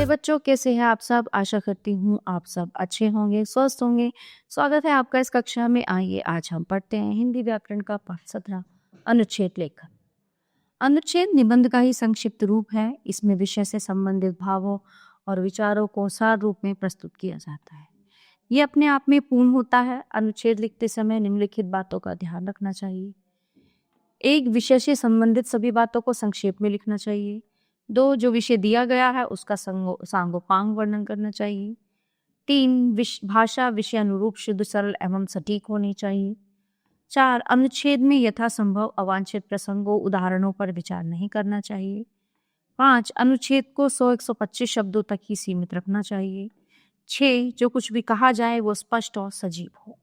बच्चों, कैसे हैं आप सब? आशा करती हूँ आप सब अच्छे होंगे, स्वस्थ होंगे। स्वागत है आपका इस कक्षा में। आइए आज हम पढ़ते हैं हिंदी व्याकरण का पाठ 17 अनुच्छेद लेखन। अनुच्छेद निबंध का ही संक्षिप्त रूप है। इसमें विषय से संबंधित भावों और विचारों को सार रूप में प्रस्तुत किया जाता है। ये अपने आप में पूर्ण होता है। अनुच्छेद लिखते समय निम्नलिखित बातों का ध्यान रखना चाहिए। एक, विषय से संबंधित सभी बातों को संक्षेप में लिखना चाहिए। 2, जो विषय दिया गया है उसका सांगोपांग वर्णन करना चाहिए। 3, भाषा विषय अनुरूप शुद्ध, सरल एवं सटीक होनी चाहिए। 4, अनुच्छेद में यथासंभव अवांछित प्रसंगों, उदाहरणों पर विचार नहीं करना चाहिए। 5, अनुच्छेद को 100-125 शब्दों तक ही सीमित रखना चाहिए। 6, जो कुछ भी कहा जाए वो स्पष्ट और सजीव हो।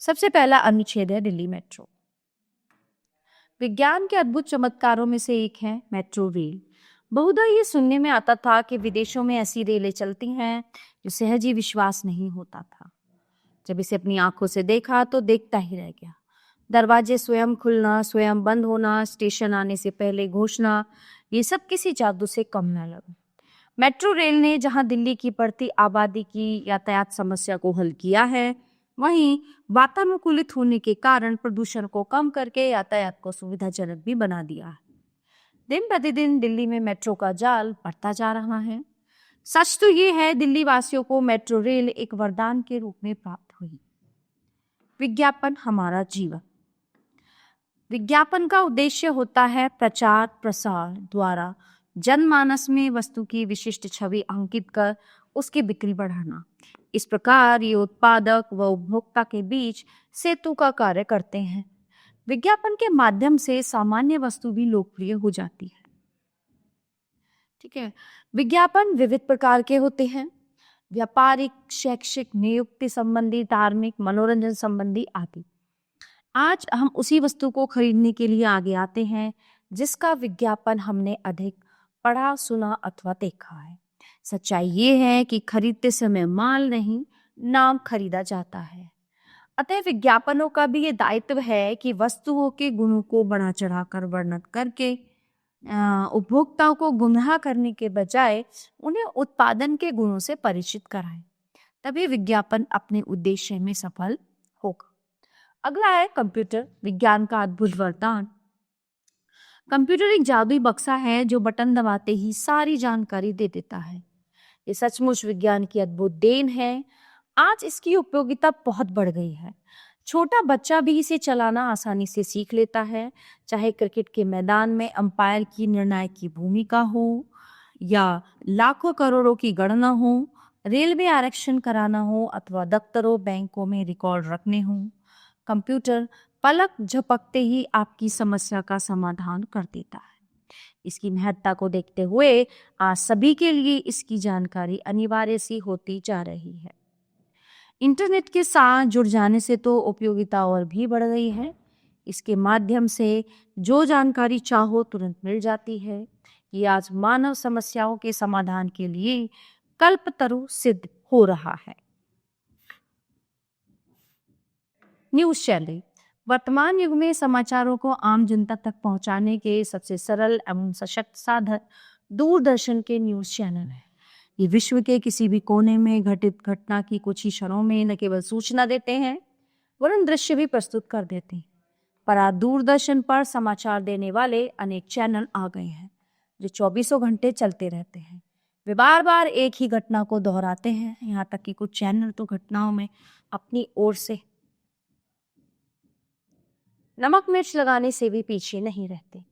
सबसे पहला अनुच्छेद है दिल्ली मेट्रो। विज्ञान के अद्भुत चमत्कारों में से एक है मेट्रो रेल। बहुधा ये सुनने में आता था कि विदेशों में ऐसी रेलें चलती हैं जो सहज ही विश्वास नहीं होता था। जब इसे अपनी आंखों से देखा तो देखता ही रह गया। दरवाजे स्वयं खुलना, स्वयं बंद होना, स्टेशन आने से पहले घोषणा, ये सब किसी जादू से कम न लगा। मेट्रो रेल ने जहां दिल्ली की बढ़ती आबादी की यातायात समस्या को हल किया है, वहीं वातानुकूलित होने के कारण प्रदूषण को कम करके यातायात को सुविधाजनक भी बना दिया है। दिन प्रतिदिन दिल्ली में मेट्रो का जाल बढ़ता जा रहा है। सच तो ये है, दिल्ली वासियों को मेट्रो रेल एक वरदान के रूप में प्राप्त हुई। विज्ञापन हमारा जीवन। विज्ञापन का उद्देश्य होता है प्रचार प्रसार द्वारा जनमानस में वस्तु की विशिष्ट छवि अंकित कर उसकी बिक्री बढ़ाना। इस प्रकार ये उत्पादक व उपभोक्ता के बीच सेतु का कार्य करते हैं। विज्ञापन के माध्यम से सामान्य वस्तु भी लोकप्रिय हो जाती है। ठीक है। विज्ञापन विविध प्रकार के होते हैं। व्यापारिक, शैक्षिक, नियुक्ति संबंधी, धार्मिक, मनोरंजन संबंधी आदि। आज हम उसी वस्तु को खरीदने के लिए आगे आते हैं जिसका विज्ञापन हमने अधिक पढ़ा, सुना अथवा देखा है। सच्चाई ये है कि खरीदते समय माल नहीं, नाम खरीदा जाता है। अतः विज्ञापनों का भी ये दायित्व है कि वस्तुओं के गुणों को बढ़ा चढ़ाकर वर्णन करके उपभोक्ताओं को गुमराह करने के बजाय उन्हें उत्पादन के गुणों से परिचित कराएं। तभी विज्ञापन अपने उद्देश्य में सफल होगा। अगला है कंप्यूटर, विज्ञान का अद्भुत वरदान। कंप्यूटर एक जादुई बक्सा है जो बटन दबाते ही सारी जानकारी दे देता है। ये सचमुच विज्ञान की अद्भुत देन है। आज इसकी उपयोगिता बहुत बढ़ गई है। छोटा बच्चा भी इसे चलाना आसानी से सीख लेता है, चाहे क्रिकेट के मैदान में अंपायर की निर्णायक की भूमिका हो या लाखों करोड़ों की गणना हो, रेलवे आरक्षण कराना हो अथवा दफ्तरों बैंकों में रिकॉर्ड रखने हो। कंप्यूटर पलक झपकते ही आपकी समस्या का समाधान कर देता है। इसकी महत्ता को देखते हुए आज सभी के लिए इसकी जानकारी अनिवार्य सी होती जा रही है। इंटरनेट के साथ जुड़ जाने से तो उपयोगिता और भी बढ़ गई है। इसके माध्यम से जो जानकारी चाहो तुरंत मिल जाती है। ये आज मानव समस्याओं के समाधान के लिए कल्पतरु सिद्ध हो रहा है। News channel. वर्तमान युग में समाचारों को आम जनता तक पहुंचाने के सबसे सरल एवं सशक्त साधन दूरदर्शन के न्यूज़ चैनल है। ये विश्व के किसी भी कोने में घटित घटना की कुछ ही क्षणों में न केवल सूचना देते हैं वरन दृश्य भी प्रस्तुत कर देते हैं। पर आज दूरदर्शन पर समाचार देने वाले अनेक चैनल आ गए हैं जो 24 घंटे चलते रहते हैं। वे बार बार एक ही घटना को दोहराते हैं। यहाँ तक कि कुछ चैनल तो घटनाओं में अपनी ओर से नमक मिर्च लगाने से भी पीछे नहीं रहते,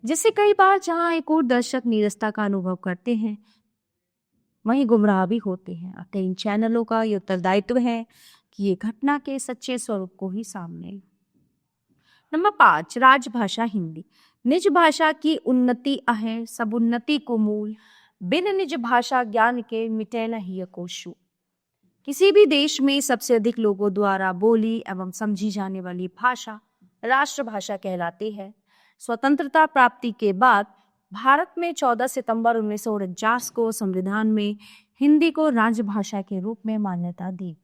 जिससे कई बार जहां एक और दर्शक नीरसता का अनुभव करते हैं वहीं गुमराह भी होते हैं। अतः इन चैनलों का ये उत्तरदायित्व है कि ये घटना के सच्चे स्वरूप को ही सामने। नंबर 5, राजभाषा हिंदी। निज भाषा की उन्नति अहे सब उन्नति को मूल, बिन निज भाषा ज्ञान के मिटे न हिय कोशु। किसी भी देश में सबसे अधिक लोगों द्वारा बोली एवं समझी जाने वाली भाषा राष्ट्रभाषा कहलाती है। स्वतंत्रता प्राप्ति के बाद भारत में 14 सितंबर 1949 को संविधान में हिंदी को राजभाषा के रूप में मान्यता दी,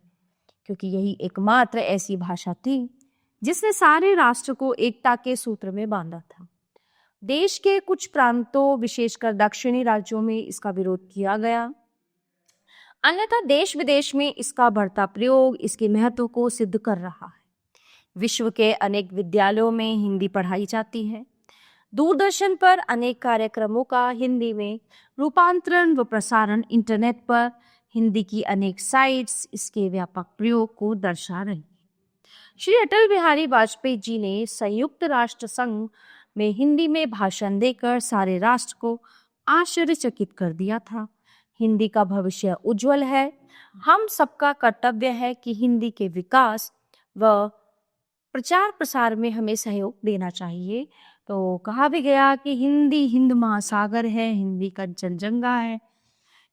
क्योंकि यही एकमात्र ऐसी भाषा थी जिसने सारे राष्ट्र को एकता के सूत्र में बांधा था। देश के कुछ प्रांतों, विशेषकर दक्षिणी राज्यों में इसका विरोध किया गया। अन्यथा देश विदेश में इसका बढ़ता प्रयोग इसके महत्व को सिद्ध कर रहा है। विश्व के अनेक विद्यालयों में हिंदी पढ़ाई जाती है। दूरदर्शन पर अनेक कार्यक्रमों का हिंदी में रूपांतरण व प्रसारण, इंटरनेट पर हिंदी की अनेक साइट्स इसके व्यापक प्रयोग को दर्शा रही। श्री अटल बिहारी वाजपेयी जी ने संयुक्त राष्ट्र संघ में हिंदी में भाषण देकर सारे राष्ट्र को आश्चर्यचकित कर दिया था। हिंदी का भविष्य उज्जवल है। हम सबका कर्तव्य है कि हिंदी के विकास व प्रचार प्रसार में हमें सहयोग देना चाहिए। तो कहा भी गया कि हिंदी हिंद महासागर है, हिंदी का जलजंगा है,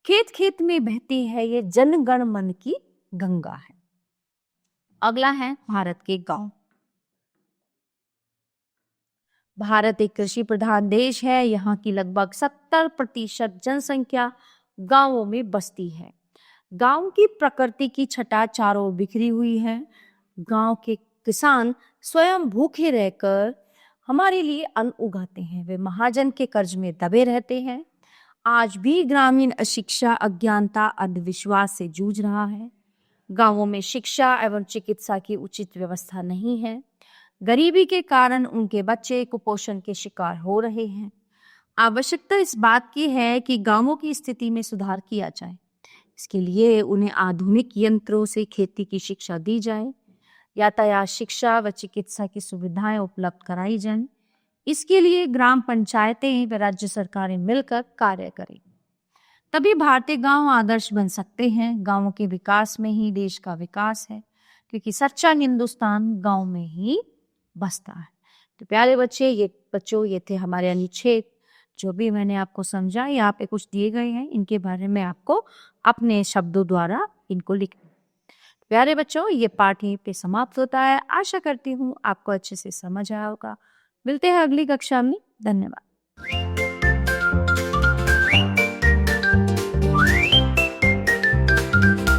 खेत खेत में बहती है, ये जन गण मन की गंगा है। अगला है भारत के गांव। भारत एक कृषि प्रधान देश है। यहाँ की लगभग 70% जनसंख्या गांवों में बसती है। गांव की प्रकृति की छटा चारों ओर बिखरी हुई है। गांव के किसान स्वयं भूखे रहकर हमारे लिए अन्न उगाते हैं। वे महाजन के कर्ज में दबे रहते हैं। आज भी ग्रामीण अशिक्षा, अज्ञानता, अंधविश्वास से जूझ रहा है। गांवों में शिक्षा एवं चिकित्सा की उचित व्यवस्था नहीं है। गरीबी के कारण उनके बच्चे कुपोषण के शिकार हो रहे हैं। आवश्यकता इस बात की है कि गांवों की स्थिति में सुधार किया जाए। इसके लिए उन्हें आधुनिक यंत्रों से खेती की शिक्षा दी जाए, यातायात शिक्षा व चिकित्सा की सुविधाएं उपलब्ध कराई जाएं। इसके लिए ग्राम पंचायतें व राज्य सरकारें मिलकर कार्य करें। तभी भारतीय गांव आदर्श बन सकते हैं। गांवों के विकास में ही देश का विकास है, क्योंकि सच्चा हिंदुस्तान गांव में ही बसता है। तो प्यारे बच्चे, ये थे हमारे अनुच्छेद। जो भी मैंने आपको समझा, यहाँ पे कुछ दिए गए हैं, इनके बारे में आपको अपने शब्दों द्वारा इनको लिखना। प्यारे बच्चों, ये पाठ यहीं पे समाप्त होता है। आशा करती हूँ आपको अच्छे से समझ आया होगा। मिलते हैं अगली कक्षा में। धन्यवाद।